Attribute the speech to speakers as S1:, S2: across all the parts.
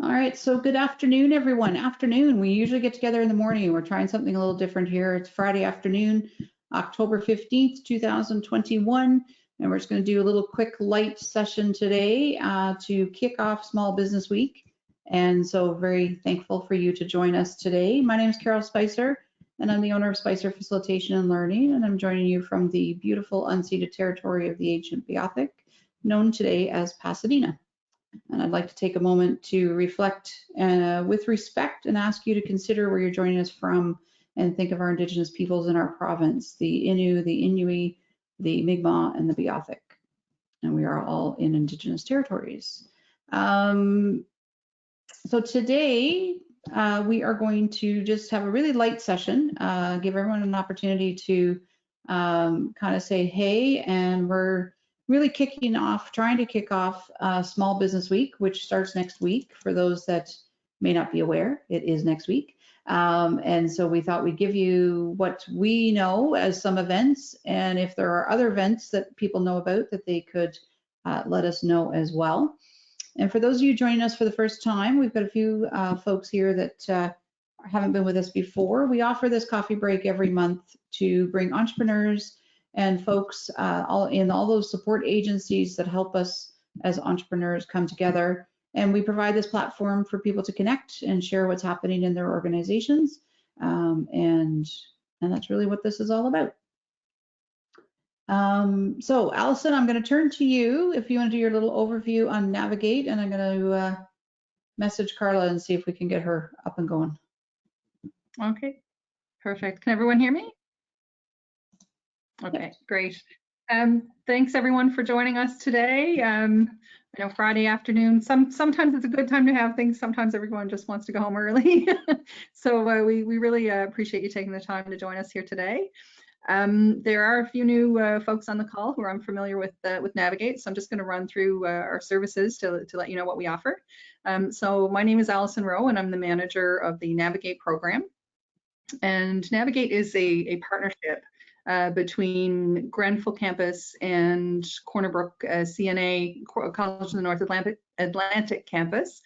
S1: All right, so good afternoon, everyone. Afternoon, we usually get together in the morning. We're trying something a little different here. It's Friday afternoon, October 15th, 2021, and we're just going to do a little quick light session today to kick off Small Business Week. And so very thankful for you to join us today. My name is Carol Spicer, and I'm the owner of Spicer Facilitation and Learning, and I'm joining you from the beautiful unceded territory of the ancient Beothuk, known today as Pasadena. And I'd like to take a moment to reflect with respect and ask you to consider where you're joining us from and think of our Indigenous peoples in our province, the Innu, the Inuit, the Mi'kmaq, and the Beothuk. And we are all in Indigenous territories. So today we are going to just have a really light session, give everyone an opportunity to kind of say hey, and we're really trying to kick off Small Business Week, which starts next week. For those that may not be aware, it is next week. And so we thought we'd give you what we know as some events, and if there are other events that people know about that they could let us know as well. And for those of you joining us for the first time, we've got a few folks here that haven't been with us before. We offer this coffee break every month to bring entrepreneurs and folks all those support agencies that help us as entrepreneurs come together. And we provide this platform for people to connect and share what's happening in their organizations. And that's really what this is all about. So Allison, I'm going to turn to you if you want to do your little overview on Navigate, and I'm going to message Carla and see if we can get her up and going.
S2: Okay, perfect. Can everyone hear me? Okay, great. Thanks everyone for joining us today. I know Friday afternoon, sometimes it's a good time to have things, sometimes everyone just wants to go home early. So we really appreciate you taking the time to join us here today. There are a few new folks on the call who are unfamiliar with Navigate, so I'm just going to run through our services to let you know what we offer. So my name is Allison Rowe, and I'm the manager of the Navigate program. And Navigate is a partnership between Grenfell campus and Corner Brook CNA, College of the North Atlantic campus.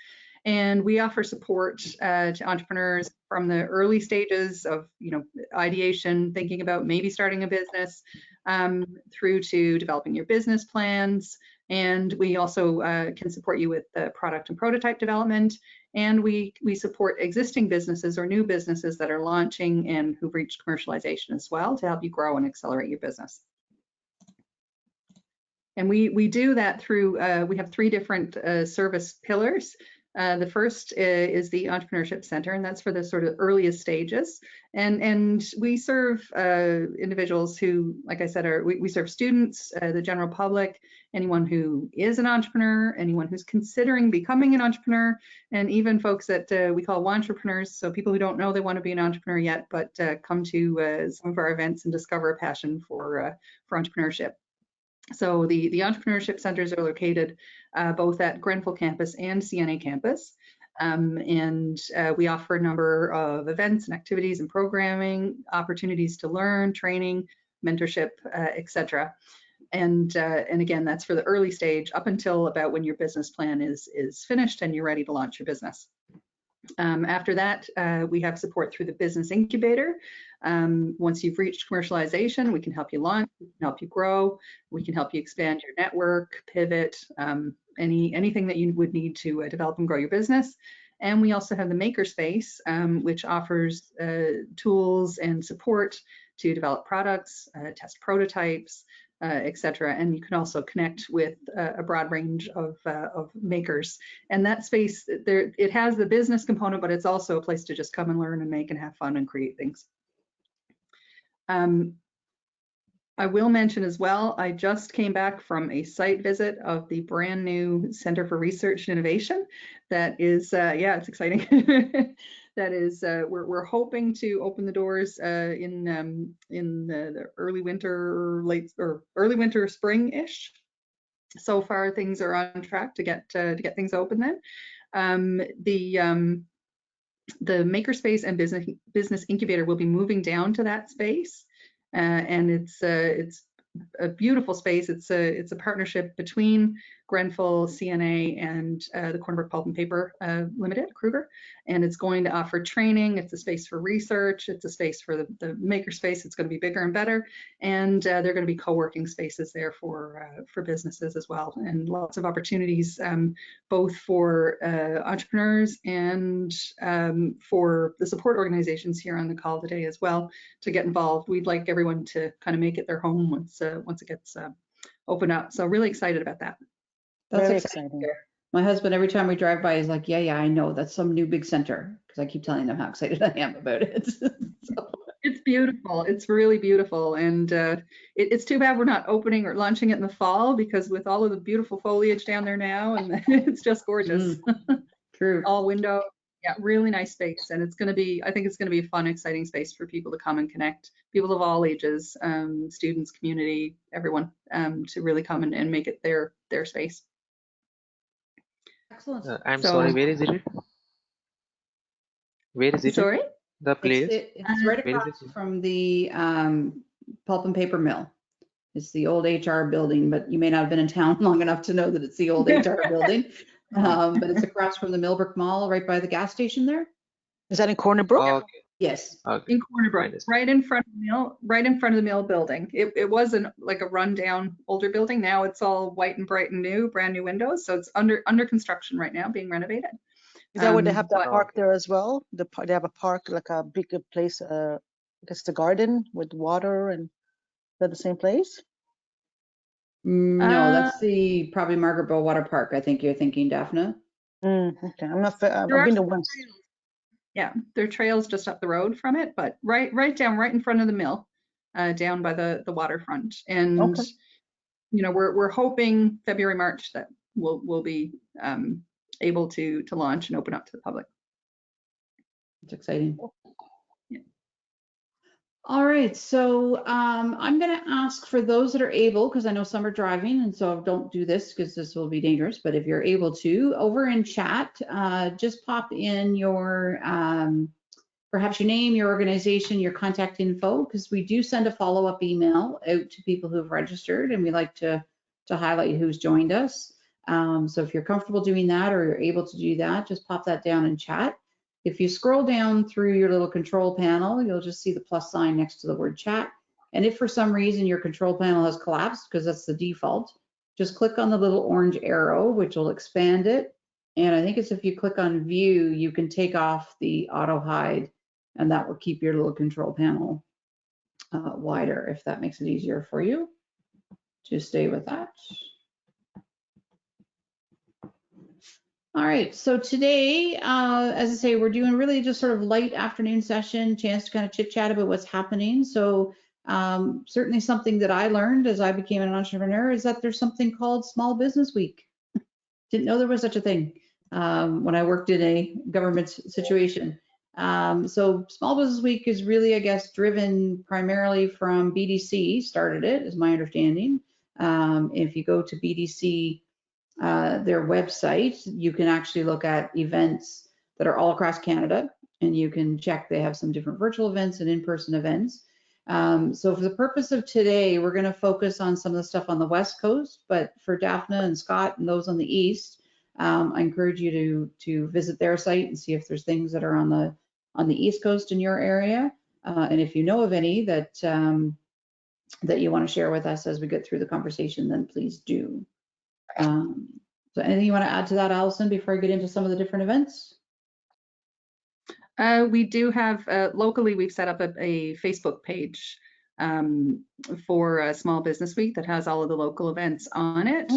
S2: And we offer support to entrepreneurs from the early stages of, ideation, thinking about maybe starting a business, through to developing your business plans. And we also can support you with product and prototype development. And we support existing businesses or new businesses that are launching and who've reached commercialization as well to help you grow and accelerate your business. And we do that through, we have 3 different service pillars. The first is the Entrepreneurship Center, and that's for the sort of earliest stages. And we serve individuals who, like I said, we serve students, the general public, anyone who is an entrepreneur, anyone who's considering becoming an entrepreneur, and even folks that we call wantrepreneurs, so people who don't know they want to be an entrepreneur yet, but come to some of our events and discover a passion for entrepreneurship. So the Entrepreneurship Centers are located both at Grenfell campus and CNA campus. And we offer a number of events and activities and programming, opportunities to learn, training, mentorship, etc. And again, that's for the early stage up until about when your business plan is finished and you're ready to launch your business. After that, we have support through the Business Incubator. Once you've reached commercialization, we can help you launch, we can help you grow, we can help you expand your network, pivot, anything that you would need to develop and grow your business. And we also have the Makerspace, which offers tools and support to develop products, test prototypes, etc. And you can also connect with a broad range of makers. And that space, it has the business component, but it's also a place to just come and learn and make and have fun and create things. I will mention as well, I just came back from a site visit of the brand new Center for Research and Innovation. That is, yeah, it's exciting. That is, we're hoping to open the doors in the early winter, early winter, spring-ish. So far, things are on track to get things open then. The Makerspace and Business Incubator will be moving down to that space. And it's a beautiful space. It's a partnership between Grenfell, CNA, and the Cornbrook Pulp and Paper Limited, Kruger. And it's going to offer training. It's a space for research. It's a space for the Makerspace. It's going to be bigger and better. And there are going to be co-working spaces there for businesses as well. And lots of opportunities, both for entrepreneurs and for the support organizations here on the call today as well to get involved. We'd like everyone to kind of make it their home once it gets opened up. So really excited about that.
S1: That's
S3: Very
S1: exciting. My husband, every time we drive by, is like, yeah, I know. That's some new big center. Because I keep telling them how excited I am about it. So.
S2: It's beautiful. It's really beautiful. And it's too bad we're not opening or launching it in the fall, because with all of the beautiful foliage down there now, and it's just gorgeous.
S1: True.
S2: All window. Yeah, really nice space. And it's going to be, I think it's going to be a fun, exciting space for people to come and connect, people of all ages, students, community, everyone, to really come and make it their space.
S1: Excellent.
S4: I'm sorry, where is it? Where is it?
S2: Sorry?
S4: The place?
S1: It's right across from the pulp and paper mill. It's the old HR building, but you may not have been in town long enough to know that it's the old HR building. But it's across from the Millbrook Mall, right by the gas station there.
S3: Is that in Cornerbrook?
S4: Oh, okay.
S1: Yes.
S4: Okay.
S2: In Cornerbrook, right in front of the mill, right in front of the mill building. It was like a rundown older building. Now it's all white and bright and new, brand new windows. So it's under construction right now, being renovated.
S3: Is that where they have the
S2: but-
S3: park there as well? They have a park, like a big place, I guess the garden with water, and is that the same place?
S1: No, that's the probably Margaret Bow Water Park. I think you're thinking, Daphne.
S3: Okay, I'm not. I've
S2: There are
S3: been to
S2: some
S3: once.
S2: trails. Yeah, there are trails just up the road from it, but right in front of the mill, down by the waterfront. And
S3: Okay.
S2: we're hoping February, March that we'll be able to launch and open up to the public.
S1: It's exciting.
S2: Yeah.
S1: All right, so I'm going to ask for those that are able, because I know some are driving, and so don't do this because this will be dangerous. But if you're able to, over in chat, just pop in your perhaps your name, your organization, your contact info, because we do send a follow-up email out to people who have registered, and we like to highlight who's joined us. So if you're comfortable doing that or you're able to do that, just pop that down in chat. If you scroll down through your little control panel, you'll just see the plus sign next to the word chat. And if for some reason your control panel has collapsed, because that's the default, just click on the little orange arrow, which will expand it. And I think it's if you click on view, you can take off the auto hide, and that will keep your little control panel wider, if that makes it easier for you. Just stay with that. All right, so today, as I say, we're doing really just sort of light afternoon session, chance to kind of chit chat about what's happening. So certainly something that I learned as I became an entrepreneur is that there's something called Small Business Week. Didn't know there was such a thing when I worked in a government situation. So Small Business Week is really, I guess, driven primarily from BDC, started it, is my understanding. If you go to BDC, their website, you can actually look at events that are all across Canada, and you can check. They have some different virtual events and in-person events. So for the purpose of today, we're going to focus on some of the stuff on the West Coast, but for Daphne and Scott and those on the East, I encourage you to visit their site and see if there's things that are on the East Coast in your area. And if you know of any that you want to share with us as we get through the conversation, then please do. So anything you want to add to that, Allison, before I get into some of the different events?
S2: We do have, locally, we've set up a Facebook page for Small Business Week that has all of the local events on it.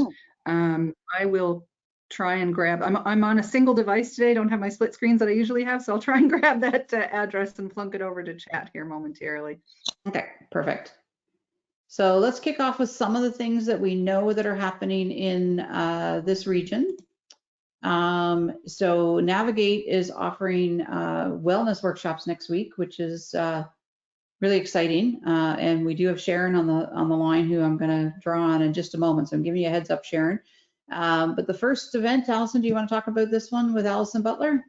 S2: I will try and grab, I'm on a single device today, don't have my split screens that I usually have, so I'll try and grab that address and plunk it over to chat here momentarily.
S1: Okay, perfect. So let's kick off with some of the things that we know that are happening in this region. So Navigate is offering wellness workshops next week, which is really exciting. And we do have Sharon on the line, who I'm going to draw on in just a moment. So I'm giving you a heads up, Sharon. But the first event, Allison, do you want to talk about this one with Allison Butler?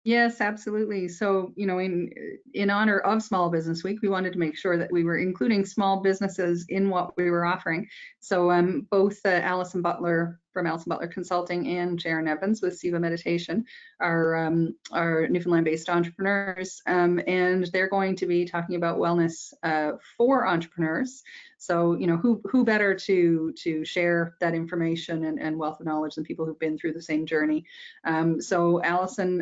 S2: Yes, absolutely. So, you know, in honor of Small Business Week, we wanted to make sure that we were including small businesses in what we were offering. So both Alison Butler from Alison Butler Consulting and Sharon Evans with Siva Meditation are Newfoundland-based entrepreneurs, and they're going to be talking about wellness for entrepreneurs. So, you know, who better to share that information and wealth of knowledge than people who've been through the same journey. So Alison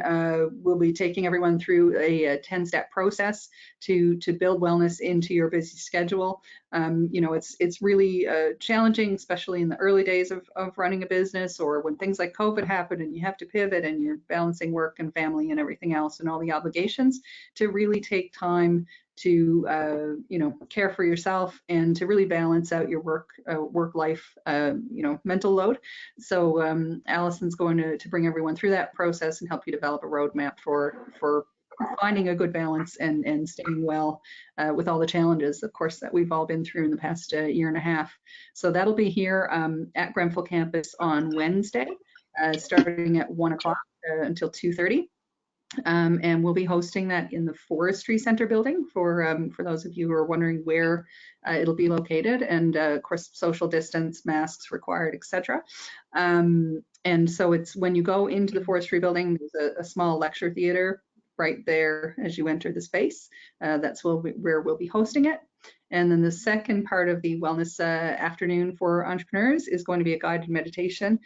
S2: will be taking everyone through a 10-step process to build wellness into your busy schedule. You know, it's really challenging, especially in the early days of running a business, or when things like COVID happen and you have to pivot and you're balancing work and family and everything else and all the obligations, to really take time to you know, care for yourself and to really balance out your work life you know, mental load. So Alison's going to bring everyone through that process and help you develop a roadmap for finding a good balance and staying well with all the challenges, of course, that we've all been through in the past year and a half. So that'll be here at Grenfell campus on Wednesday, starting at 1 o'clock until 2:30. And we'll be hosting that in the Forestry Center building for those of you who are wondering where it'll be located, and of course social distance, masks required, etc. And so it's when you go into the Forestry building, there's a small lecture theater right there as you enter the space. That's where we'll be hosting it. And then the second part of the wellness afternoon for entrepreneurs is going to be a guided meditation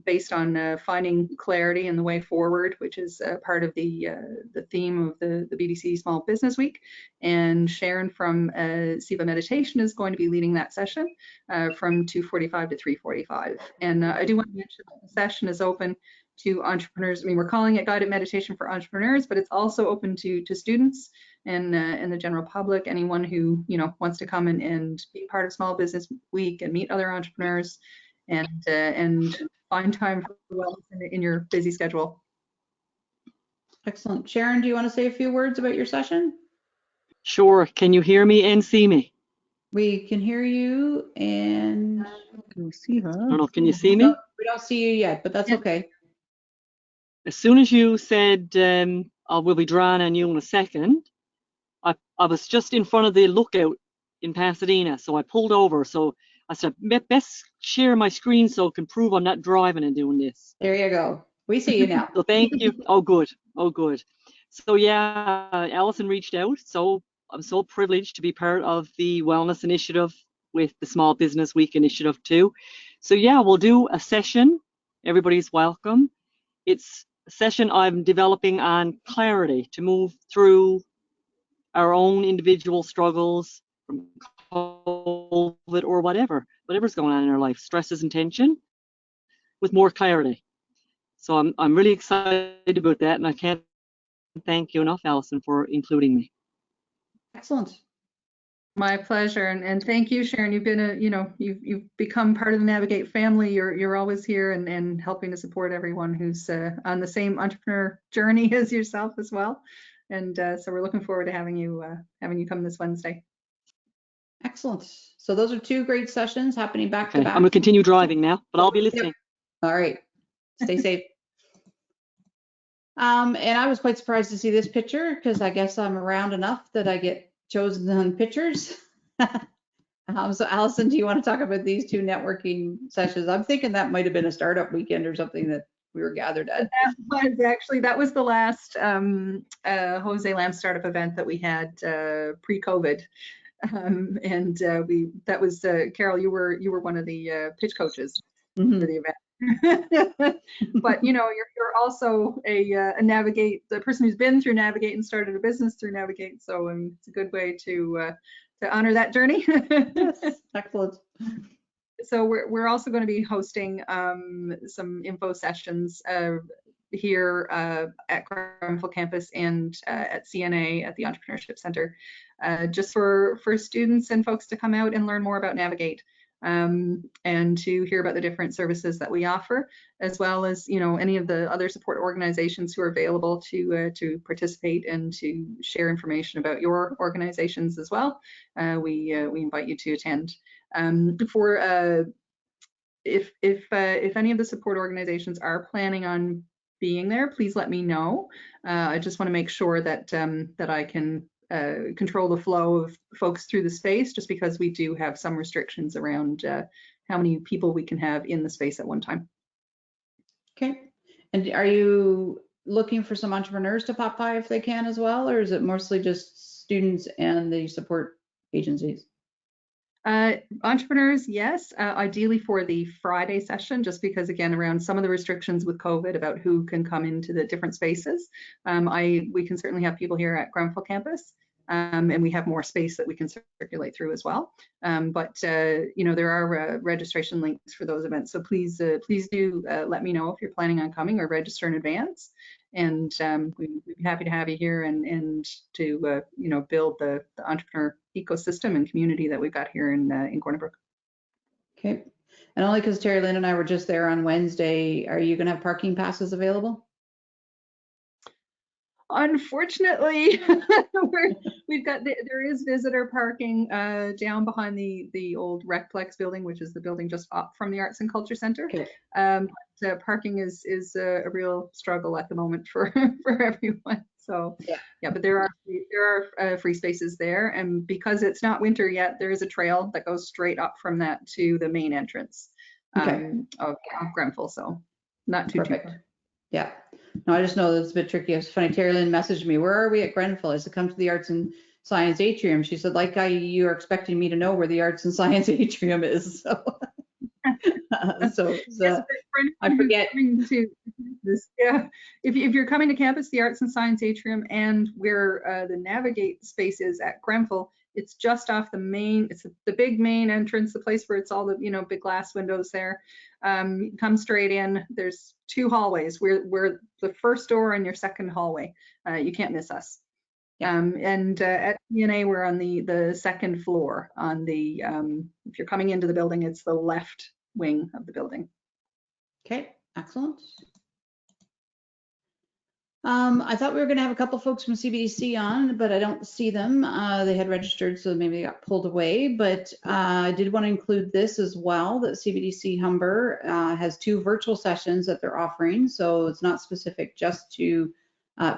S2: based on finding clarity and the way forward, which is part of the theme of the BDC Small Business Week. And Sharon from Siva Meditation is going to be leading that session from 2:45 to 3:45. And I do want to mention that the session is open to entrepreneurs. I mean, we're calling it guided meditation for entrepreneurs, but it's also open to students and the general public, anyone who, you know, wants to come and be part of Small Business Week and meet other entrepreneurs and find time for wellness in your busy schedule.
S1: Excellent. Sharon, do you want to say a few words about your session?
S5: Sure. Can you hear me and see me?
S1: We can hear you, and
S3: Can you see her?
S5: I don't know. Can you see me?
S1: we don't see you yet, but that's okay.
S5: As soon as you said we'll be drawing on you in a second, I was just in front of the lookout in Pasadena, so I pulled over. So I said, best share my screen so I can prove I'm not driving and doing this.
S1: There you go. We see you now.
S5: So thank you. Oh, good. Oh, good. So yeah, Alison reached out. So I'm so privileged to be part of the Wellness Initiative with the Small Business Week Initiative too. So yeah, we'll do a session. Everybody's welcome. It's a session I'm developing on clarity to move through our own individual struggles from COVID or whatever's going on in our life, stresses and tension, with more clarity. So I'm really excited about that, and I can't thank you enough, Alison, for including me.
S1: Excellent.
S2: My pleasure, and thank you, Sharon. You've been you've become part of the Navigate family. You're always here and helping to support everyone who's on the same entrepreneur journey as yourself as well. And so we're looking forward to having you come this Wednesday.
S1: Excellent. So those are two great sessions happening back to
S5: Okay,
S1: back.
S5: I'm going to continue driving now, but I'll be listening.
S1: All right. Stay safe. And I was quite surprised to see this picture because I guess I'm around enough that I get chosen on pictures. So Alison, do you want to talk about these two networking sessions? I'm thinking that might have been a startup weekend or something that we were gathered at.
S2: That was the last Jose Lamb startup event that we had pre-COVID. And that was Carol, you were one of the pitch coaches for the event. But you know, you're also a Navigate, the person who's been through Navigate and started a business through Navigate. So it's a good way to honor that journey.
S1: Yes, excellent.
S2: So we're also going to be hosting some info sessions here at Grenfell campus and at CNA at the Entrepreneurship Center, just for students and folks to come out and learn more about Navigate. And to hear about the different services that we offer, as well as, you know, any of the other support organizations who are available to participate and to share information about your organizations as well. We invite you to attend. If any of the support organizations are planning on being there, please let me know. I just want to make sure that that I can control the flow of folks through the space, just because we do have some restrictions around how many people we can have in the space at one time.
S1: Okay. And are you looking for some entrepreneurs to pop by if they can as well, or is it mostly just students and the support agencies?
S2: Entrepreneurs, yes, ideally for the Friday session, just because again, around some of the restrictions with COVID about who can come into the different spaces. We can certainly have people here at Grenfell campus, and we have more space that we can circulate through as well. But you know, there are registration links for those events, so please do let me know if you're planning on coming, or register in advance. And we'd be happy to have you here and to you know, build the entrepreneur ecosystem and community that we've got here in Corner Brook.
S1: Okay. And only because Terry Lynn and I were just there on Wednesday, are you going to have parking passes available?
S2: Unfortunately, we've got there is visitor parking down behind the old Recplex building, which is the building just up from the Arts and Culture Center.
S1: Okay.
S2: But parking is a real struggle at the moment for for everyone. So yeah, but there are free spaces there, and because it's not winter yet, there is a trail that goes straight up from that to the main entrance of Grenfell. So not too far.
S1: Yeah. No, I just know that it's a bit tricky. It's funny. Terry Lynn messaged me, "Where are we at Grenfell?" I said, "Come to the Arts and Science Atrium." She said, "Like you are expecting me to know where the Arts and Science Atrium is." So, I forget.
S2: To this, yeah. If you're coming to campus, the Arts and Science Atrium and where the Navigate space is at Grenfell, it's just off the main. It's the big main entrance, the place where it's all the, you know, big glass windows there. Come straight in. There's 2 hallways. We're the first door and your second hallway. You can't miss us. And at DNA, we're on the second floor. On the if you're coming into the building, it's the left wing of the building.
S1: Okay, excellent. I thought we were going to have a couple folks from CBDC on, but I don't see them. They had registered, so maybe they got pulled away. But I did want to include this as well, that CBDC Humber has 2 virtual sessions that they're offering. So it's not specific just to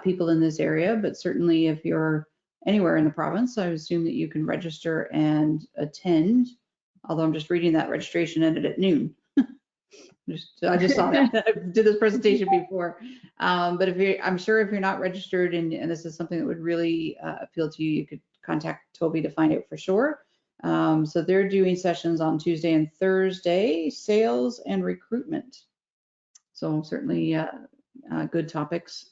S1: people in this area, but certainly if you're anywhere in the province, I assume that you can register and attend. Although I'm just reading that registration ended at noon. I just saw that. I did this presentation before. But I'm sure if you're not registered and this is something that would really appeal to you, you could contact Toby to find out for sure. So they're doing sessions on Tuesday and Thursday, sales and recruitment. So certainly good topics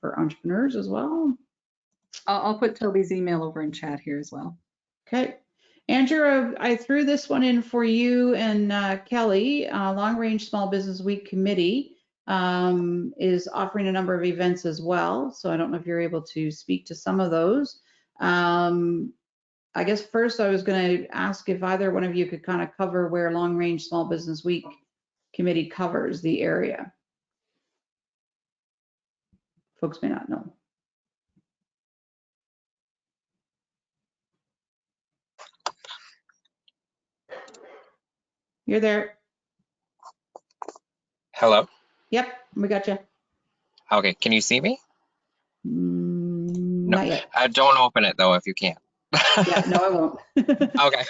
S1: for entrepreneurs as well.
S2: I'll put Toby's email over in chat here as well.
S1: Okay. Andrew, I threw this one in for you and Kelly. Long Range Small Business Week Committee is offering a number of events as well. So I don't know if you're able to speak to some of those. I guess first I was going to ask if either one of you could kind of cover where Long Range Small Business Week Committee covers the area. Folks may not know. You're there.
S6: Hello?
S1: Yep, we got you.
S6: Okay, can you see me? No.
S1: Not yet.
S6: Don't open it though if you can't.
S1: Yeah, no, I won't.
S6: Okay.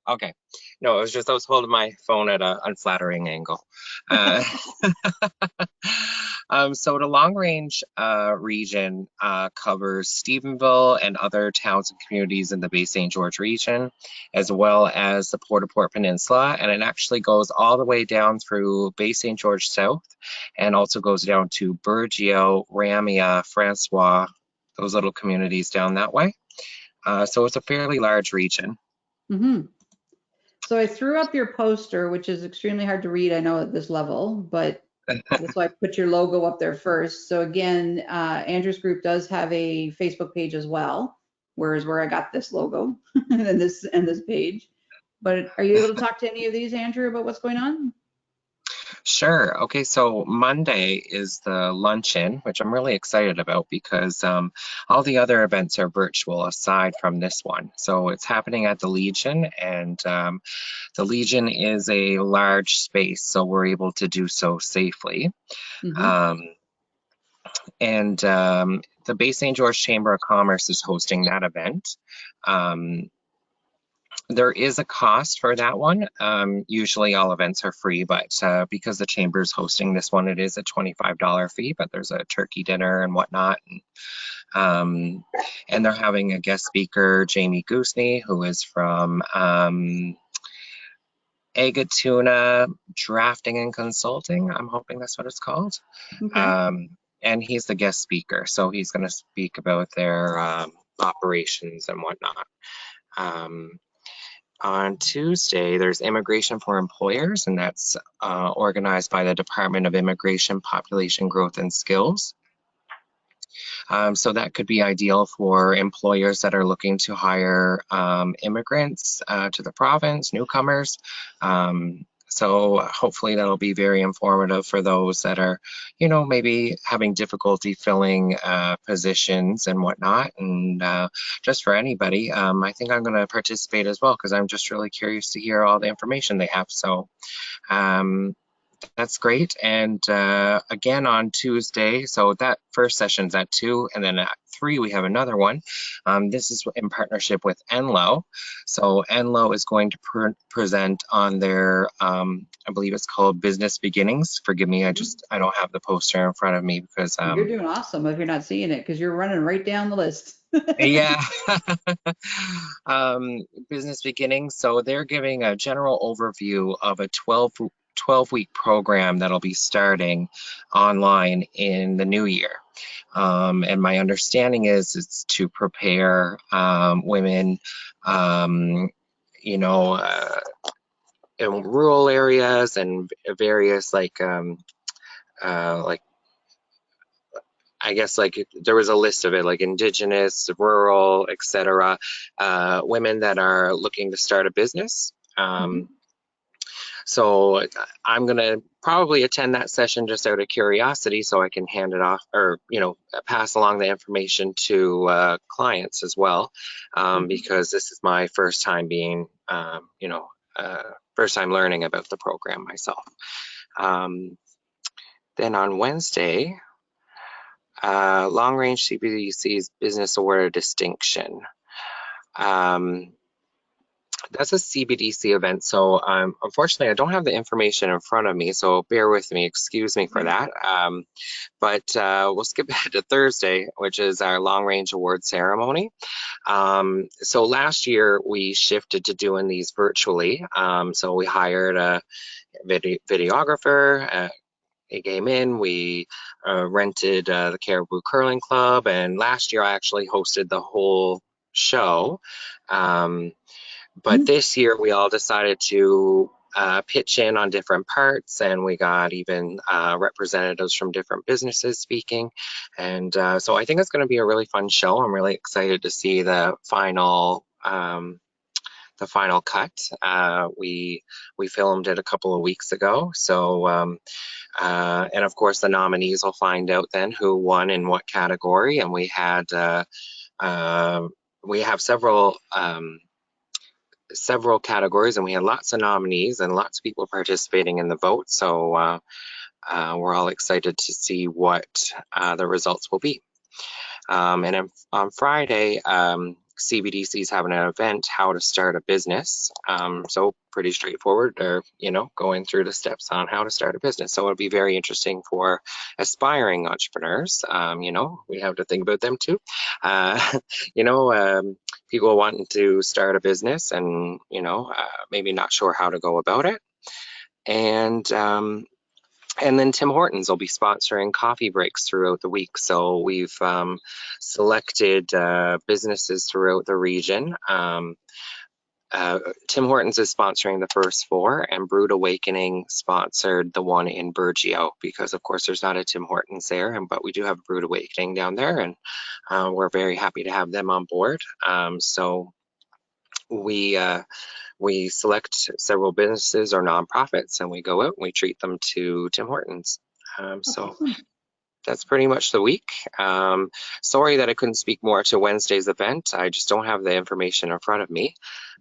S6: Okay. No, I was holding my phone at an unflattering angle. So the long range region covers Stephenville and other towns and communities in the Bay St. George region, as well as the Port-au-Port Peninsula, and it actually goes all the way down through Bay St. George South, and also goes down to Burgeo, Ramia, Francois, those little communities down that way. So it's a fairly large region.
S1: Mm-hmm. So I threw up your poster, which is extremely hard to read, I know, at this level, but that's why I put your logo up there first. So again, Andrew's group does have a Facebook page as well, where I got this logo and this page. But are you able to talk to any of these, Andrew, about what's going on?
S6: Sure. Okay, so Monday is the luncheon, which I'm really excited about because all the other events are virtual aside from this one. So it's happening at the Legion, and the Legion is a large space, so we're able to do so safely.
S1: Mhm.
S6: And the Bay St. George Chamber of Commerce is hosting that event. There is a cost for that one. Usually all events are free, but because the chamber is hosting this one, it is a $25 fee, but there's a turkey dinner and whatnot. And they're having a guest speaker, Jamie Gooseney, who is from Agatuna Drafting and Consulting. I'm hoping that's what it's called.
S1: Okay.
S6: And he's the guest speaker, so he's going to speak about their operations and whatnot. On Tuesday, there's Immigration for Employers, and that's organized by the Department of Immigration, Population Growth and Skills. So that could be ideal for employers that are looking to hire immigrants to the province, newcomers. So hopefully that'll be very informative for those that are, you know, maybe having difficulty filling positions and whatnot. And just for anybody, I think I'm going to participate as well because I'm just really curious to hear all the information they have. So that's great. And again on Tuesday, so that first session's at 2, and then at 3 we have another one. This is in partnership with Enlo. So Enlo is going to present on their, I believe it's called Business Beginnings. Forgive me, I don't have the poster in front of me because
S1: You're doing awesome if you're not seeing it because you're running right down the list.
S6: yeah. Business Beginnings. So they're giving a general overview of a 12-week program that'll be starting online in the new year. And my understanding is it's to prepare women, you know, in rural areas and various like I guess like there was a list of it, like indigenous, rural, etc. Women that are looking to start a business. So I'm going to probably attend that session just out of curiosity so I can hand it off or, you know, pass along the information to clients as well, because this is my first time being, you know, first time learning about the program myself. Then on Wednesday, Long Range CBDC's Business Award of Distinction. That's a CBDC event, so unfortunately I don't have the information in front of me, so bear with me, excuse me for that. But we'll skip ahead to Thursday, which is our Long Range Award ceremony. So last year we shifted to doing these virtually, so we hired a videographer. He came in, we rented the Caribou Curling Club, and last year I actually hosted the whole show. But this year we all decided to pitch in on different parts, and we got even representatives from different businesses speaking. And so I think it's going to be a really fun show. I'm really excited to see the final cut. We filmed it a couple of weeks ago. So, and of course the nominees will find out then who won in what category. And we have several categories, and we had lots of nominees and lots of people participating in the vote. So we're all excited to see what the results will be. And on Friday, CBDC is having an event, how to start a business. So pretty straightforward, or, you know, going through the steps on how to start a business. So it'll be very interesting for aspiring entrepreneurs. You know, we have to think about them too. You know, people wanting to start a business and, you know, maybe not sure how to go about it. And then Tim Hortons will be sponsoring coffee breaks throughout the week. So we've selected businesses throughout the region. Tim Hortons is sponsoring the first 4, and Brewed Awakening sponsored the one in Burgeo, because of course there's not a Tim Hortons there, but we do have Brewed Awakening down there, and we're very happy to have them on board. So we we select several businesses or nonprofits, and we go out and we treat them to Tim Hortons. So
S1: Awesome.
S6: that's pretty much the week. Sorry that I couldn't speak more to Wednesday's event. I just don't have the information in front of me.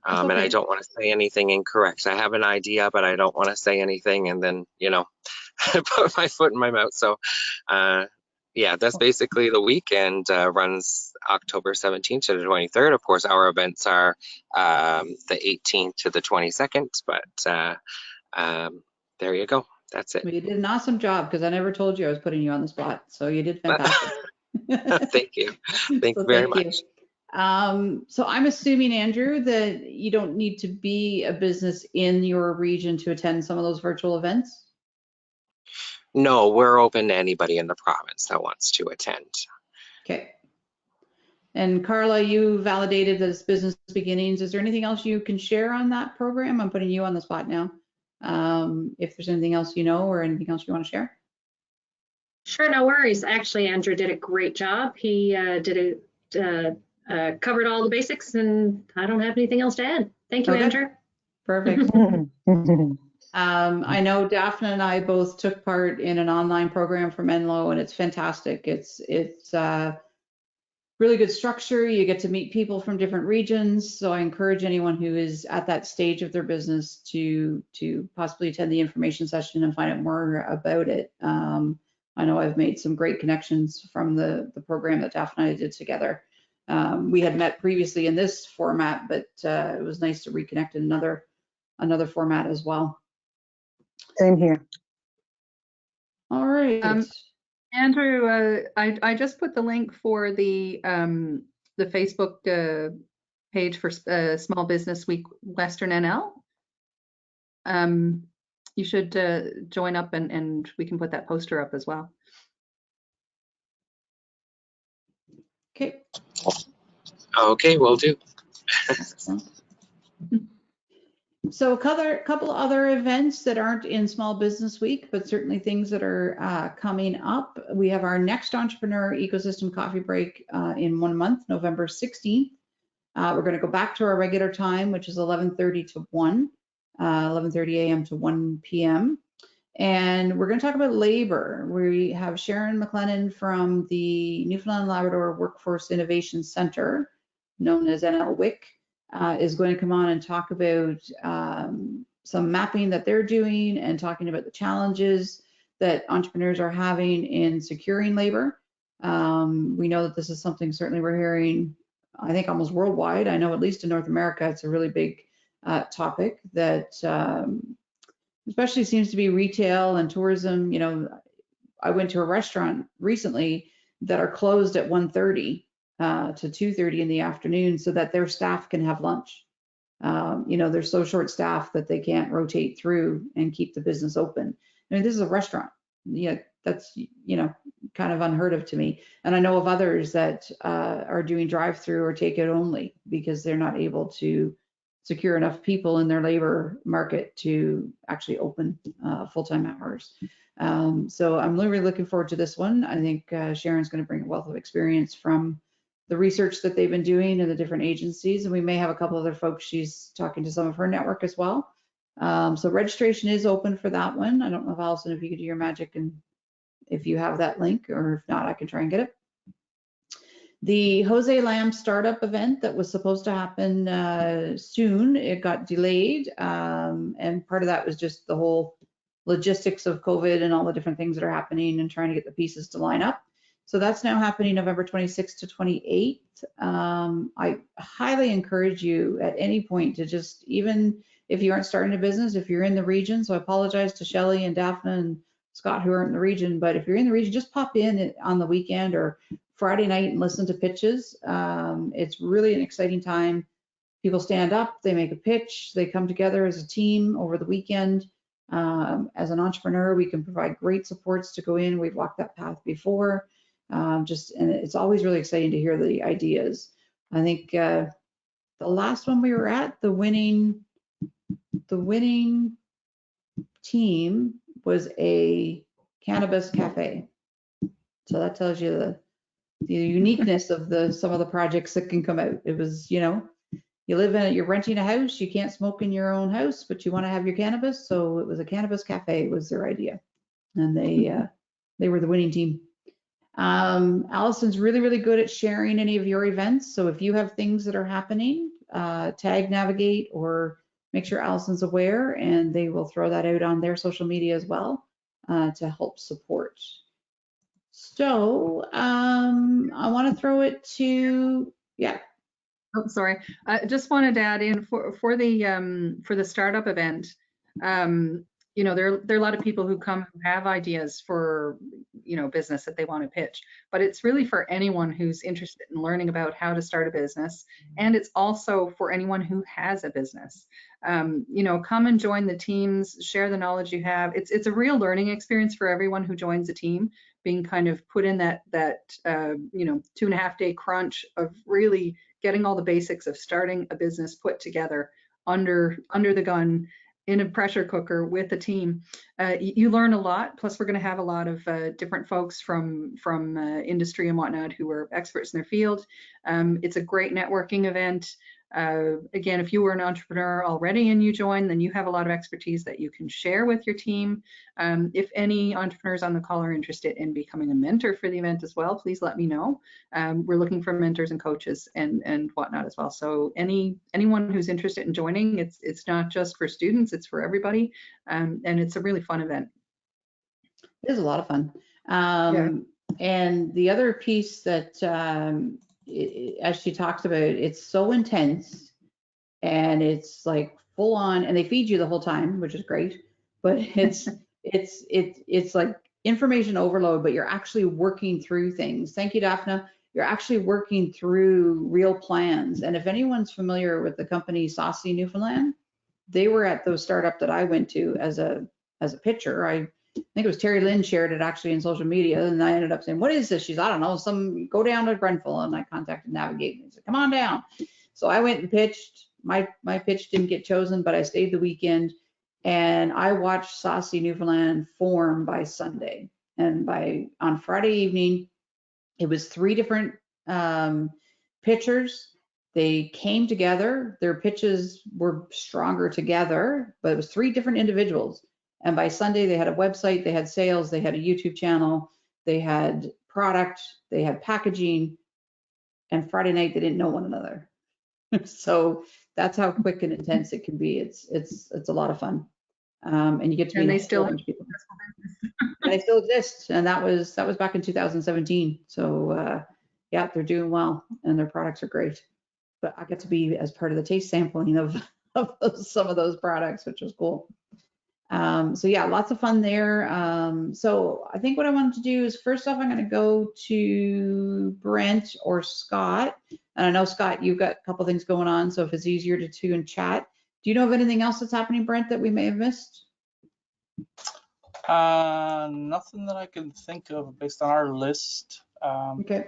S1: That's
S6: And I
S1: okay.
S6: don't want to say anything incorrect. I have an idea, but I don't want to say anything and then, you know, put my foot in my mouth. So, yeah, that's basically the week, and runs October 17th to the 23rd. Of course, our events are the 18th to the 22nd, but there you go. That's it.
S1: Well, you did an awesome job, because I never told you I was putting you on the spot. So you did fantastic.
S6: Thank you. Thank you
S1: So
S6: very
S1: thank you.
S6: much.
S1: So I'm assuming, Andrew, that you don't need to be a business in your region to attend some of those virtual events?
S6: No, we're open to anybody in the province that wants to attend.
S1: Okay. And Carla, you validated that it's business beginnings. Is there anything else you can share on that program? I'm putting you on the spot now. If there's anything else you know or anything else you want to share?
S7: Sure, no worries. Actually, Andrew did a great job. He covered all the basics, and I don't have anything else to add. Thank you,
S1: Okay.
S7: Andrew.
S1: Perfect. I know Daphne and I both took part in an online program from Menlo, and it's fantastic. It's really good structure. You get to meet people from different regions. So I encourage anyone who is at that stage of their business to possibly attend the information session and find out more about it. I know I've made some great connections from the program that Daphne and I did together. We had met previously in this format, but it was nice to reconnect in another format as well.
S3: Same here.
S1: All right.
S2: Andrew, I just put the link for the Facebook page for Small Business Week Western NL. You should join up, and we can put that poster up as well.
S1: Okay.
S6: Okay, will do.
S1: Excellent. So a couple other events that aren't in Small Business Week, but certainly things that are coming up. We have our next Entrepreneur Ecosystem Coffee Break in 1 month, November 16th. We're going to go back to our regular time, which is 11:30 to 1, 11:30 a.m. to 1 p.m. And we're going to talk about labor. We have Sharon McLennan from the Newfoundland Labrador Workforce Innovation Center, known as NLWIC, is going to come on and talk about some mapping that they're doing and talking about the challenges that entrepreneurs are having in securing labor. We know that this is something certainly we're hearing, I think, almost worldwide. I know at least in North America, it's a really big topic that especially seems to be retail and tourism. You know, I went to a restaurant recently that are closed at 1:30 to 2:30 in the afternoon so that their staff can have lunch. You know, they're so short staffed that they can't rotate through and keep the business open. I mean, this is a restaurant. Yeah, that's, you know, kind of unheard of to me. And I know of others that are doing drive-through or takeout only because they're not able to secure enough people in their labor market to actually open full-time hours. So I'm really looking forward to this one. I think Sharon's going to bring a wealth of experience from the research that they've been doing in the different agencies, and we may have a couple other folks. She's talking to some of her network as well. So registration is open for that one. I don't know if Allison, if you could do your magic and if you have that link, or if not, I can try and get it. The Jose Lamb startup event that was supposed to happen soon, it got delayed. And part of that was just the whole logistics of COVID and all the different things that are happening and trying to get the pieces to line up. So that's now happening November 26th to 28th. I highly encourage you at any point to just, even if you aren't starting a business, if you're in the region, so I apologize to Shelley and Daphne and Scott who aren't in the region, but if you're in the region, just pop in on the weekend or Friday night and listen to pitches. It's really an exciting time. People stand up, they make a pitch, they come together as a team over the weekend. As an entrepreneur, we can provide great supports to go in. We've walked that path before. And it's always really exciting to hear the ideas. I think the last one we were at, the winning team was a cannabis cafe. So that tells you the uniqueness of some of the projects that can come out. It was, you know, you're renting a house, you can't smoke in your own house, but you want to have your cannabis. So it was a cannabis cafe was their idea. And they were the winning team. Allison's really, really good at sharing any of your events. So if you have things that are happening, tag Navigate or make sure Allison's aware, and they will throw that out on their social media as well to help support. So I want to throw it to, yeah.
S2: Oh, sorry. I just wanted to add in for the startup event. You know, there are a lot of people who come who have ideas for, you know, business that they want to pitch, but it's really for anyone who's interested in learning about how to start a business, and it's also for anyone who has a business. You know, come and join the teams, share the knowledge you have. It's a real learning experience for everyone who joins the team, being kind of put in that you know, 2.5 day crunch of really getting all the basics of starting a business put together under the gun in a pressure cooker with a team. You learn a lot. Plus, we're going to have a lot of different folks from industry and whatnot who are experts in their field. It's a great networking event. Again, if you were an entrepreneur already and you join, then you have a lot of expertise that you can share with your team. If any entrepreneurs on the call are interested in becoming a mentor for the event as well, please let me know. We're looking for mentors and coaches and whatnot as well. So anyone who's interested in joining, it's not just for students, it's for everybody. And it's a really fun event.
S1: It is a lot of fun.
S2: Yeah.
S1: And the other piece that, as she talks about, it's so intense and it's like full on, and they feed you the whole time, which is great, but it's like information overload, but you're actually working through things. Thank you, Daphne. You're actually working through real plans. And if anyone's familiar with the company Saucy Newfoundland, they were at the startup that I went to as a pitcher. I think it was Terry Lynn shared it actually in social media, and I ended up saying, what is this? She's, I don't know, go down to Grenfell, and I contacted Navigate and said, come on down. So I went and pitched. My pitch didn't get chosen, but I stayed the weekend, and I watched Saucy Newfoundland form by Sunday. And on Friday evening, it was 3 different pitchers. They came together. Their pitches were stronger together, but it was 3 different individuals. And by Sunday, they had a website, they had sales, they had a YouTube channel, they had product, they had packaging, and Friday night, they didn't know one another. So that's how quick and intense it can be. It's a lot of fun. And you get to meet a whole bunch of people. And they still exist. And that was back in 2017. So yeah, they're doing well and their products are great. But I get to be as part of the taste sampling of some of those products, which was cool. So yeah, lots of fun there. So I think what I wanted to do is, first off, I'm going to go to Brent or Scott. And I know, Scott, you've got a couple things going on, so if it's easier to tune and chat. Do you know of anything else that's happening, Brent, that we may have missed?
S8: Nothing that I can think of based on our list.
S1: Okay.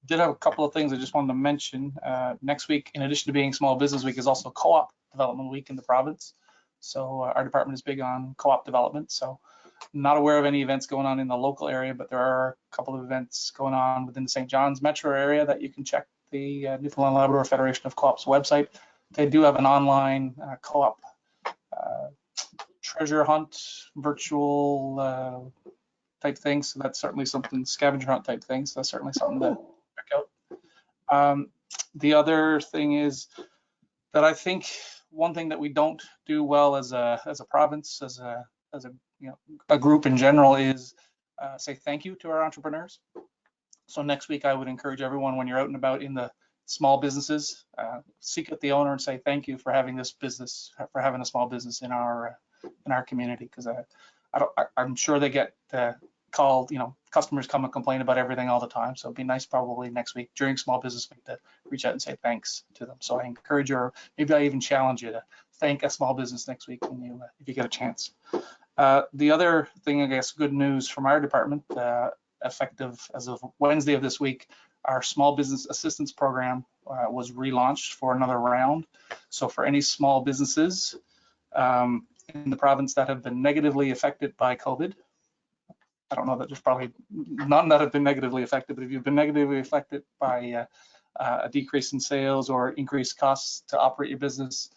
S8: Did have a couple of things I just wanted to mention. Next week, in addition to being Small Business Week, is also Co-op Development Week in the province. So our department is big on co-op development. So not aware of any events going on in the local area, but there are a couple of events going on within the St. John's metro area that you can check the Newfoundland Labrador Federation of Co-ops website. They do have an online co-op treasure hunt, virtual type thing. So that's certainly something, scavenger hunt type thing. So that's certainly something to check out. The other thing is that I think one thing that we don't do well as a province, as a you know, a group in general, is say thank you to our entrepreneurs. So next week, I would encourage everyone, when you're out and about in the small businesses, seek out the owner and say thank you for having this business, for having a small business in our community, because I'm sure they get called, you know, customers come and complain about everything all the time. So it'd be nice probably next week during Small Business Week to reach out and say thanks to them. So I encourage you, or maybe I even challenge you to thank a small business next week when you, if you get a chance. The other thing, I guess, good news from our department, effective as of Wednesday of this week, our Small Business Assistance Program was relaunched for another round. So for any small businesses in the province that have been negatively affected by COVID, I don't know that there's probably none that have been negatively affected, but if you've been negatively affected by a decrease in sales or increased costs to operate your business,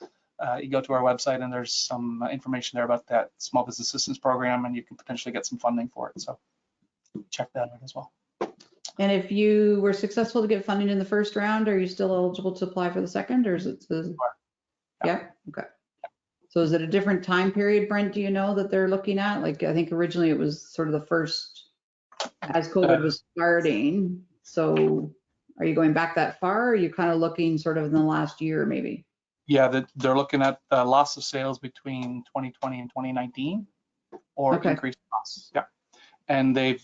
S8: you go to our website and there's some information there about that small business assistance program, and you can potentially get some funding for it. So check that out as well.
S1: And if you were successful to get funding in the first round, are you still eligible to apply for the second, or is it? Yeah. Okay. So is it a different time period, Brent? Do you know that they're looking at? Like, I think originally it was sort of the first as COVID was starting. So are you going back that far? Or are you kind of looking sort of in the last year, maybe?
S8: Yeah, they're looking at loss of sales between 2020 and 2019, or increased costs. Yeah, and they've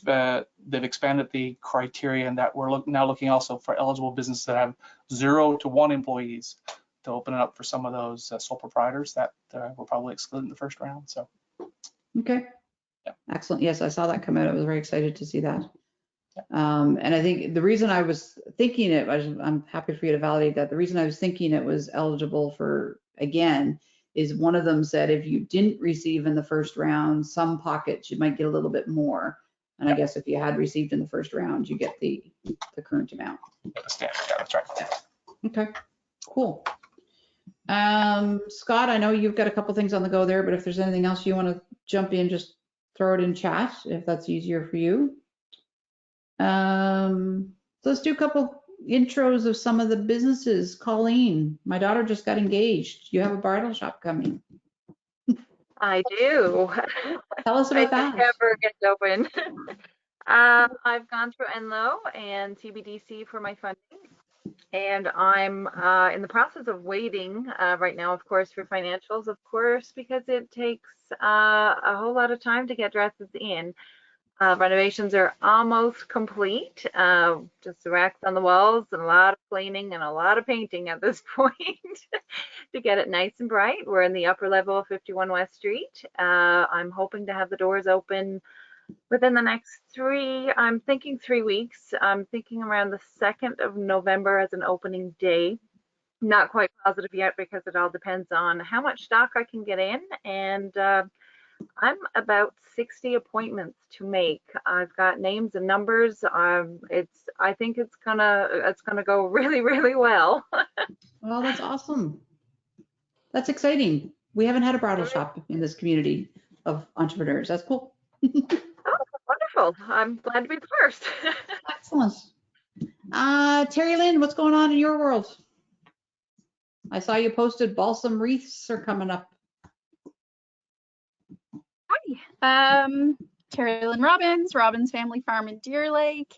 S8: expanded the criteria, and that we're now looking also for eligible businesses that have 0 to 1 employees to open it up for some of those sole proprietors that will probably exclude in the first round. So.
S1: Okay.
S8: Yeah.
S1: Excellent. Yes, I saw that come out. I was very excited to see that. And I think the reason I was thinking it, I'm happy for you to validate that. The reason I was thinking it was eligible for, again, is one of them said if you didn't receive in the first round, some pockets you might get a little bit more. And I guess if you had received in the first round, you get the current amount.
S8: The standard, yeah, that's right.
S1: Okay, cool. Scott, I know you've got a couple things on the go there, but if there's anything else you want to jump in, just throw it in chat if that's easier for you. So let's do a couple intros of some of the businesses. Colleen, my daughter just got engaged. You have a bridal shop coming.
S9: I do.
S1: Tell us about that.
S9: It never gets open. I've gone through Enlo and CBDC for my funding, and I'm in the process of waiting right now, of course, for financials, of course, because it takes a whole lot of time to get dresses in. Renovations are almost complete, just the racks on the walls and a lot of cleaning and a lot of painting at this point to get it nice and bright. We're in the upper level of 51 West Street. I'm hoping to have the doors open within the next I'm thinking 3 weeks. I'm thinking around the 2nd of November as an opening day. Not quite positive yet because it all depends on how much stock I can get in, and I'm about 60 appointments to make. I've got names and numbers. I think it's gonna go really, really well.
S1: Well, that's awesome. That's exciting. We haven't had a bridal shop in this community of entrepreneurs. That's cool.
S9: Oh, wonderful. I'm glad to be the first.
S1: Excellent. Terry Lynn, what's going on in your world? I saw you posted balsam wreaths are coming up.
S10: Hi, Terry Lynn Robbins, Robbins Family Farm in Deer Lake.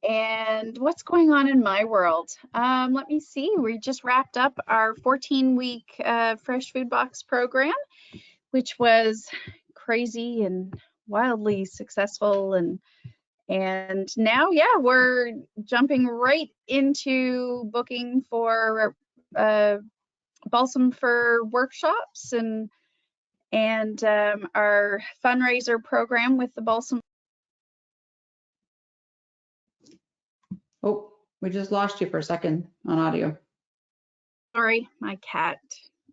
S10: And what's going on in my world? Let me see. We just wrapped up our 14-week fresh food box program, which was crazy and wildly successful. And now, yeah, we're jumping right into booking for balsam fir workshops and our fundraiser program with the balsam.
S1: Oh, we just lost you for a second on audio.
S10: Sorry, my cat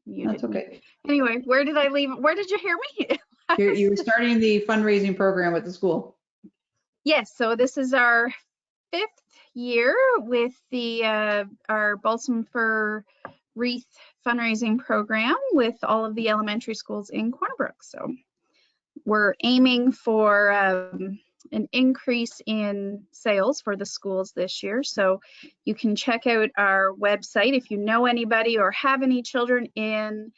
S10: muted.
S1: That's okay.
S10: Me. Anyway, where did I leave? Where did you hear me?
S1: You were starting the fundraising program with the school.
S10: Yes, so this is our 5th year with the our balsam fir wreath fundraising program with all of the elementary schools in Corner Brook. So we're aiming for an increase in sales for the schools this year. So you can check out our website if you know anybody or have any children in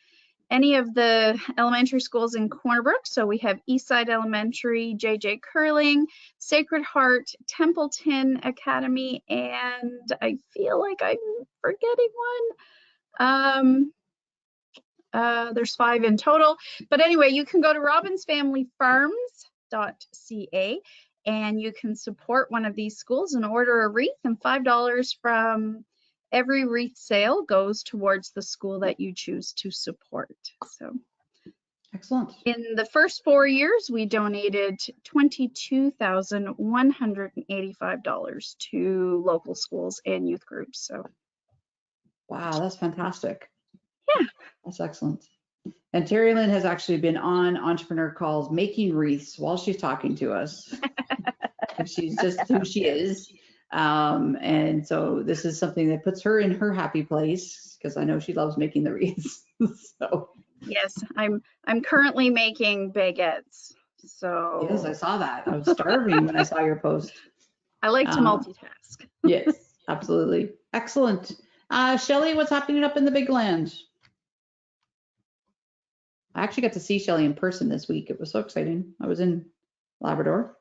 S10: any of the elementary schools in Corner Brook. So we have Eastside Elementary, JJ Curling, Sacred Heart, Templeton Academy, and I feel like I'm forgetting one. There's 5 in total. But anyway, you can go to robinsfamilyfarms.ca and you can support one of these schools and order a wreath, and $5 from every wreath sale goes towards the school that you choose to support. So
S1: excellent.
S10: In the first 4 years, we donated $22,185 to local schools and youth groups. So
S1: wow, that's fantastic.
S10: Yeah,
S1: that's excellent. And Terry Lynn has actually been on Entrepreneur Calls making wreaths while she's talking to us. She's just who she is. And so this is something that puts her in her happy place because I know she loves making the wreaths. So
S10: Yes, I'm currently making baguettes. So
S1: yes, I saw that. I was starving when I saw your post.
S10: I like to multitask.
S1: Yes, absolutely. Excellent. Shelley, what's happening up in the big land? I actually got to see Shelley in person this week. It was so exciting. I was in Labrador.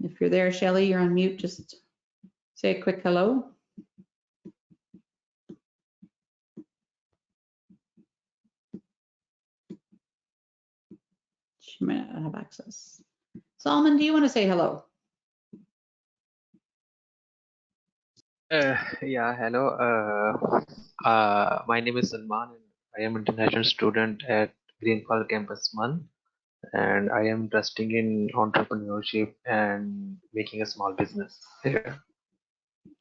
S1: If you're there, Shelley, you're on mute. Just say a quick hello. She might not have access. Solomon, do you want to say hello?
S4: Yeah, hello. My name is Salman, and I am international student at Greenfield Campus 1, and I am interested in entrepreneurship and making a small business here.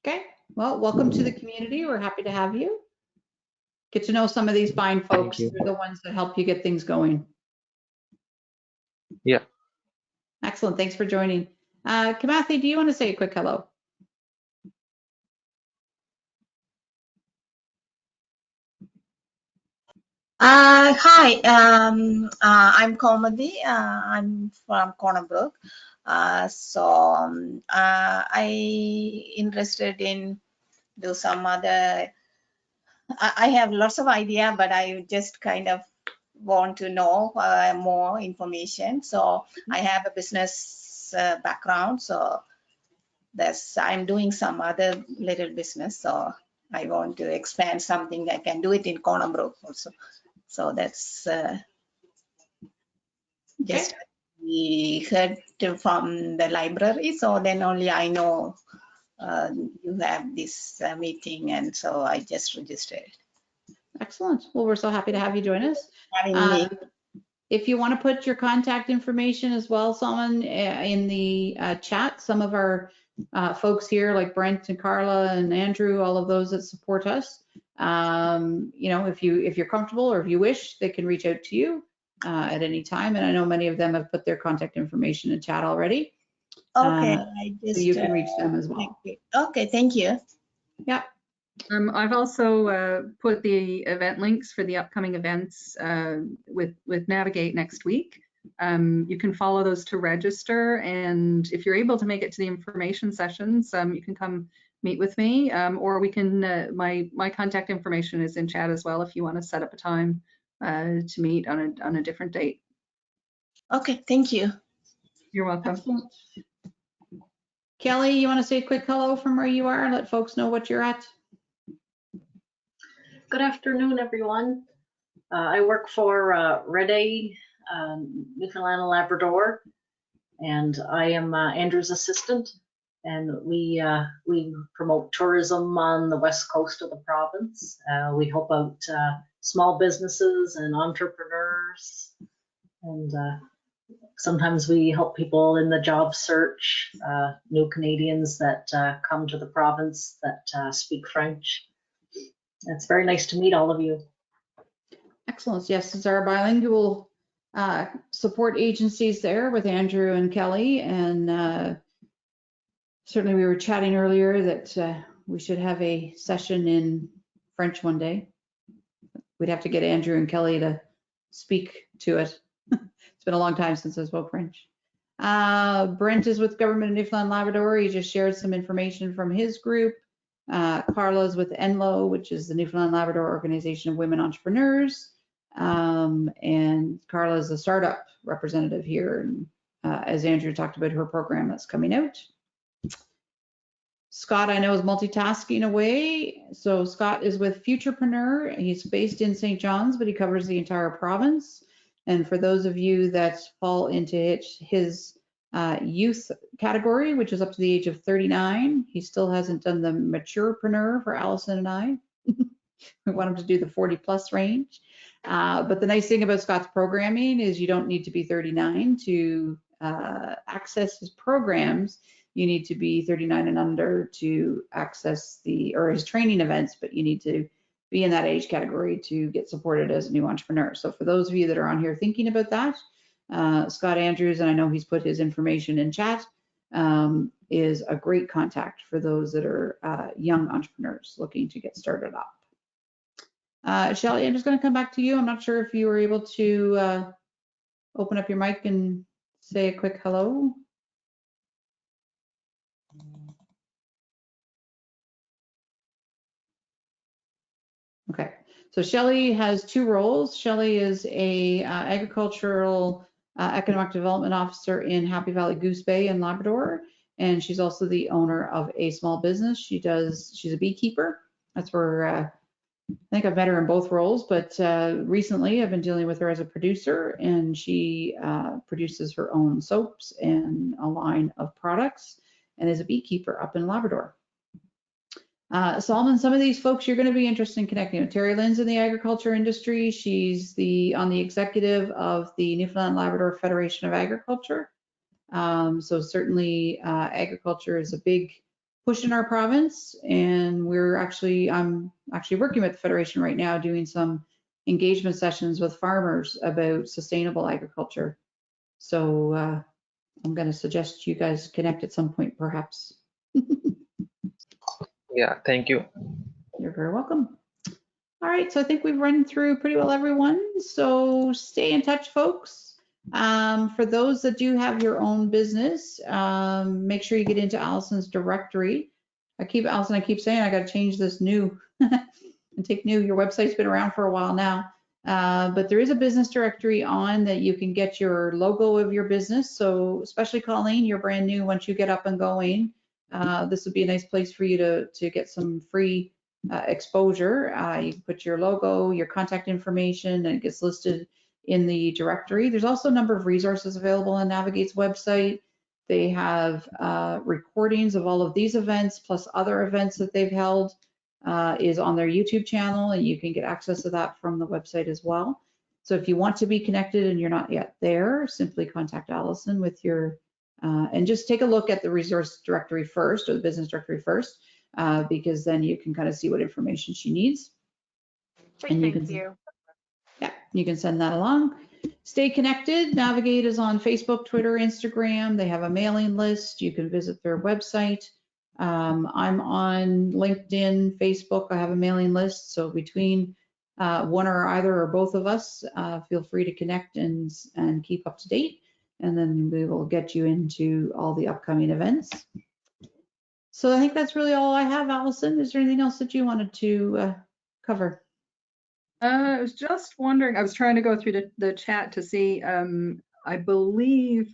S1: Okay. Well, welcome to the community. We're happy to have you. Get to know some of these fine folks.
S4: you.
S1: They're the ones that help you get things going.
S4: Yeah.
S1: Excellent. Thanks for joining. Kamathi, do you want to say a quick hello?
S11: Hi, I'm Komadi. I'm from Cornerbrook. I interested in do some other. I have lots of idea, but I just kind of want to know more information. So I have a business background, so I'm doing some other little business. So I want to expand something. I can do it in Cornerbrook also. So that's just we heard from the library. So then only I know you have this meeting, and so I just registered.
S1: Excellent. Well, we're so happy to have you join us.
S11: Having me.
S1: If you want to put your contact information as well, Solomon, in the chat, some of our folks here like Brent and Carla and Andrew, all of those that support us, you know, if you're comfortable or if you wish, they can reach out to you at any time. And I know many of them have put their contact information in chat already.
S11: Okay,
S1: so you can reach them as well.
S11: Okay, thank you.
S1: Yeah.
S2: I've also put the event links for the upcoming events with Navigate next week. You can follow those to register, and if you're able to make it to the information sessions, you can come meet with me, or we can. My contact information is in chat as well if you want to set up a time to meet on a different date.
S11: Okay, thank you.
S2: You're welcome.
S1: Excellent. Kelly, you want to say a quick hello from where you are and let folks know what you're at?
S12: Good afternoon, everyone. I work for Red A, Newfoundland and Labrador, and I am Andrew's assistant. And we promote tourism on the west coast of the province. We help out small businesses and entrepreneurs, and sometimes we help people in the job search, new Canadians that come to the province that speak French. It's very nice to meet all of you.
S1: Excellent. Yes, it's our bilingual support agencies there with Andrew and Kelly. And certainly we were chatting earlier that we should have a session in French one day. We'd have to get Andrew and Kelly to speak to it. It's been a long time since I spoke French. Brent is with Government of Newfoundland and Labrador. He just shared some information from his group. Carla's with NLO, which is the Newfoundland Labrador Organization of Women Entrepreneurs. And Carla is a startup representative here. And as Andrew talked about her program that's coming out. Scott, I know, is multitasking away. So Scott is with Futurepreneur. He's based in St. John's, but he covers the entire province. And for those of you that fall into his youth category, which is up to the age of 39, he still hasn't done the maturepreneur for Allison and I. We want him to do the 40 plus range. But the nice thing about Scott's programming is you don't need to be 39 to access his programs. You need to be 39 and under to access his training events, but you need to be in that age category to get supported as a new entrepreneur. So for those of you that are on here thinking about that, Scott Andrews, and I know he's put his information in chat, is a great contact for those that are young entrepreneurs looking to get started up. Shelley, I'm just going to come back to you. I'm not sure if you were able to open up your mic and say a quick hello. Okay, so Shelley has two roles. Shelley is a agricultural economic development officer in Happy Valley Goose Bay in Labrador, and she's also the owner of a small business. She's a beekeeper. That's where I think I've met her in both roles, but recently I've been dealing with her as a producer, and she produces her own soaps and a line of products, and is a beekeeper up in Labrador. Solomon, some of these folks you're going to be interested in connecting with. Terry Lynn's in the agriculture industry. She's on the executive of the Newfoundland Labrador Federation of Agriculture. So certainly agriculture is a big push in our province, and I'm actually working with the Federation right now doing some engagement sessions with farmers about sustainable agriculture. So I'm going to suggest you guys connect at some point, perhaps.
S4: Yeah, thank you.
S1: You're very welcome. All right, so I think we've run through pretty well everyone. So stay in touch, folks. For those that do have your own business, make sure you get into Allison's directory. Allison, I keep saying I got to change this new and take new. Your website's been around for a while now, but there is a business directory on that you can get your logo of your business. So especially Colleen, you're brand new. Once you get up and going, this would be a nice place for you to get some free exposure. You can put your logo, your contact information, and it gets listed in the directory. There's also a number of resources available on Navigate's website. They have recordings of all of these events, plus other events that they've held is on their YouTube channel, and you can get access to that from the website as well. So if you want to be connected and you're not yet there, simply contact Allison with your and just take a look at the resource directory first, or the business directory first, because then you can kind of see what information she needs.
S9: And thank you.
S1: Yeah, you can send that along. Stay connected. Navigate is on Facebook, Twitter, Instagram. They have a mailing list. You can visit their website. I'm on LinkedIn, Facebook. I have a mailing list. So between one or either or both of us, feel free to connect and keep up to date. And then we will get you into all the upcoming events. So I think that's really all I have, Allison. Is there anything else that you wanted to cover?
S2: I was just wondering, I was trying to go through the chat to see, I believe,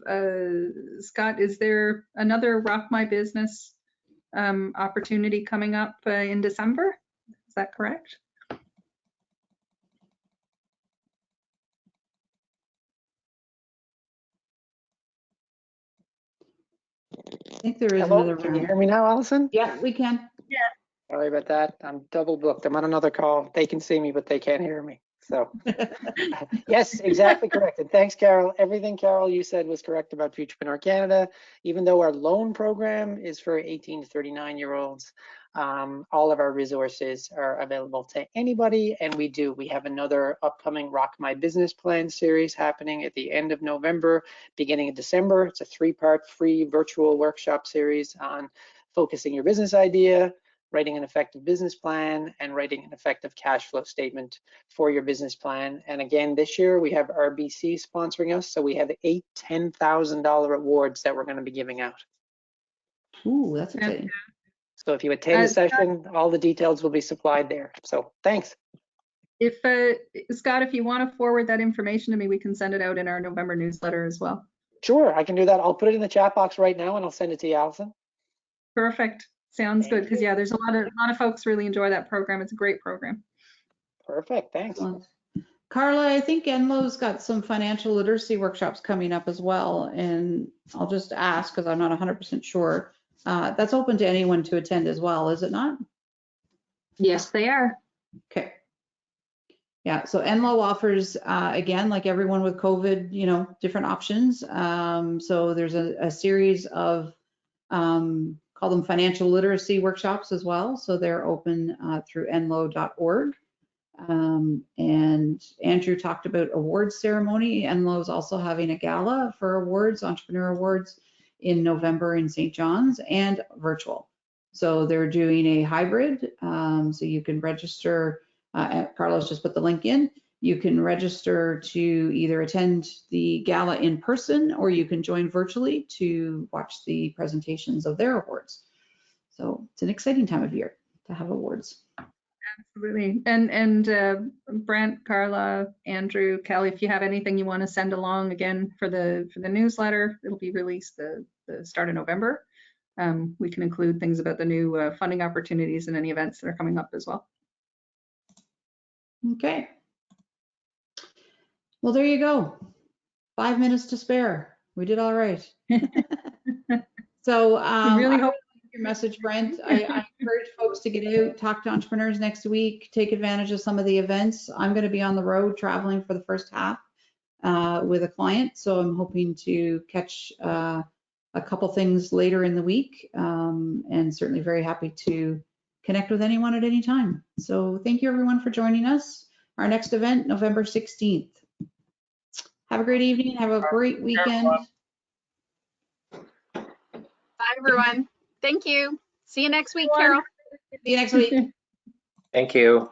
S2: Scott, is there another Rock My Business opportunity coming up in December? Is that correct?
S1: I think there is
S13: Hello,
S1: another
S13: can you
S1: round.
S13: hear me now, Allison?
S1: Yeah, we can.
S2: Yeah.
S13: Sorry about that. I'm double booked. I'm on another call. They can see me, but they can't hear me. So yes, exactly correct. And thanks, Carol. Everything, Carol, you said was correct about Futurepreneur Canada. Even though our loan program is for 18 to 39-year-olds, all of our resources are available to anybody. And we have another upcoming Rock My Business Plan series happening at the end of November, beginning of December. It's a 3-part free virtual workshop series on focusing your business idea, writing an effective business plan, and writing an effective cash flow statement for your business plan. And again, this year we have RBC sponsoring us, so we have 8 $10,000 awards that we're going to be giving out.
S1: Ooh, that's exciting.
S13: So if you attend the session, all the details will be supplied there. So thanks.
S2: If Scott, if you want to forward that information to me, we can send it out in our November newsletter as well.
S13: Sure, I can do that. I'll put it in the chat box right now and I'll send it to you, Allison.
S2: Perfect. Sounds good, because yeah, there's a lot of folks really enjoy that program. It's a great program.
S13: Perfect, thanks.
S1: Excellent. Carla, I think Enlo's got some financial literacy workshops coming up as well, and I'll just ask because I'm not 100% sure. That's open to anyone to attend as well, is it not?
S7: Yes, they are.
S1: Okay. Yeah, so Enlo offers, again, like everyone with COVID, different options. So there's a series of call them financial literacy workshops as well. So they're open through enlo.org. And Andrew talked about awards ceremony. Enlo is also having a gala for awards, entrepreneur awards in November in St. John's, and virtual. So they're doing a hybrid. So you can register, Carlos just put the link in. You can register to either attend the gala in person, or you can join virtually to watch the presentations of their awards. So it's an exciting time of year to have awards.
S2: Absolutely. And Brent, Carla, Andrew, Kelly, if you have anything you want to send along again for the newsletter, it'll be released the start of November. We can include things about the new funding opportunities and any events that are coming up as well.
S1: Okay. Well, there you go. 5 minutes to spare. We did all right. So
S2: really hope
S1: your message, Brent. I encourage folks to get out, talk to entrepreneurs next week, take advantage of some of the events. I'm going to be on the road traveling for the first half with a client, so I'm hoping to catch a couple things later in the week, and certainly very happy to connect with anyone at any time. So thank you everyone for joining us. Our next event, November 16th. Have a great evening. Have a great weekend.
S10: Bye, everyone. Thank you. See you next week, Carol.
S1: See you next week.
S6: Thank you.